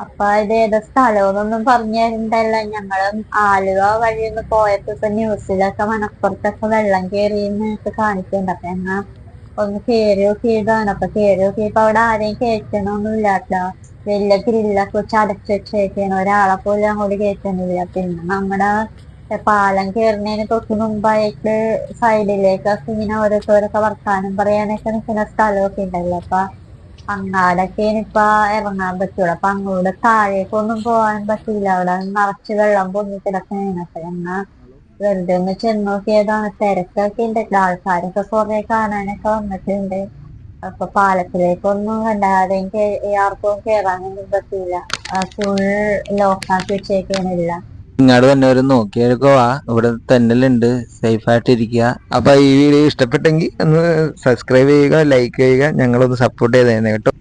അപ്പൊ ഇത് ഏതാ സ്ഥലമെന്നൊന്നും പറഞ്ഞു തരണ്ടല്ല. ഞങ്ങള് ആലുവ വഴി ഒന്ന് പോയപ്പോ ഇപ്പൊ ന്യൂസിലൊക്കെ മണപ്പുറത്തൊക്കെ വെള്ളം കേറിയെന്നൊക്കെ കാണിക്കുന്നുണ്ട്. അപ്പൊ എന്നാ ഒന്ന് കേറി നോക്കിയതാണ്. അപ്പൊ കേറി നോക്കിയപ്പോ അവിടെ ആരെയും കേൾക്കണൊന്നും ഇല്ലാട്ടോ. വലിയ ഗ്രില്ലൊക്കെ വെച്ച് അടച്ചു വെച്ചേക്കാണ്. ഒരാളെ പോലും അങ്ങോട്ട് കേൾക്കണില്ല. പിന്നെ നമ്മുടെ പാലം കേറുന്നതിന് തൊട്ട് മുമ്പായിട്ട് സൈഡിലേക്കൊക്കെ ഇങ്ങനെ ഓരോരുത്തരൊക്കെ വർത്താനം പറയാനൊക്കെ നിൽക്കുന്ന സ്ഥലമൊക്കെ ഉണ്ടല്ലോ. അപ്പൊ അങ്ങാടൊക്കെയാണ് ഇപ്പൊ ഇറങ്ങാൻ പറ്റുള്ളൂ. അപ്പൊ അങ്ങോട്ട് താഴേക്കൊന്നും പോകാൻ പറ്റില്ല. അവിടെ നിറച്ച് വെള്ളം പൊങ്ങി കിടക്കണേണ്. അപ്പൊ എന്നാ വെറുതെ ഒന്ന് ചെന്ന് നോക്കിയതാണ്. തിരക്കൊക്കെ ഉണ്ട്. ആൾക്കാരൊക്കെ കുറെ കാണാനൊക്കെ വന്നിട്ടുണ്ട്. അപ്പൊ പാലത്തിലേക്കൊന്നും വല്ലാതെയും ആർക്കും കേറാനൊന്നും പറ്റില്ല. ഫുൾ ലോക്കാക്കി വെച്ചേക്കാണില്ല. ഇങ്ങാട് വന്നവരും നോക്കിയൊക്കെ വാ, ഇവിടെ തന്നെയുണ്ട്. സേഫ് ആയിട്ട് ഇരിക്കുക. അപ്പൊ ഈ വീഡിയോ ഇഷ്ടപ്പെട്ടെങ്കിൽ ഒന്ന് സബ്സ്ക്രൈബ് ചെയ്യുക, ലൈക്ക് ചെയ്യുക, ഞങ്ങളൊന്ന് സപ്പോർട്ട് ചെയ്തേനെ കേട്ടോ.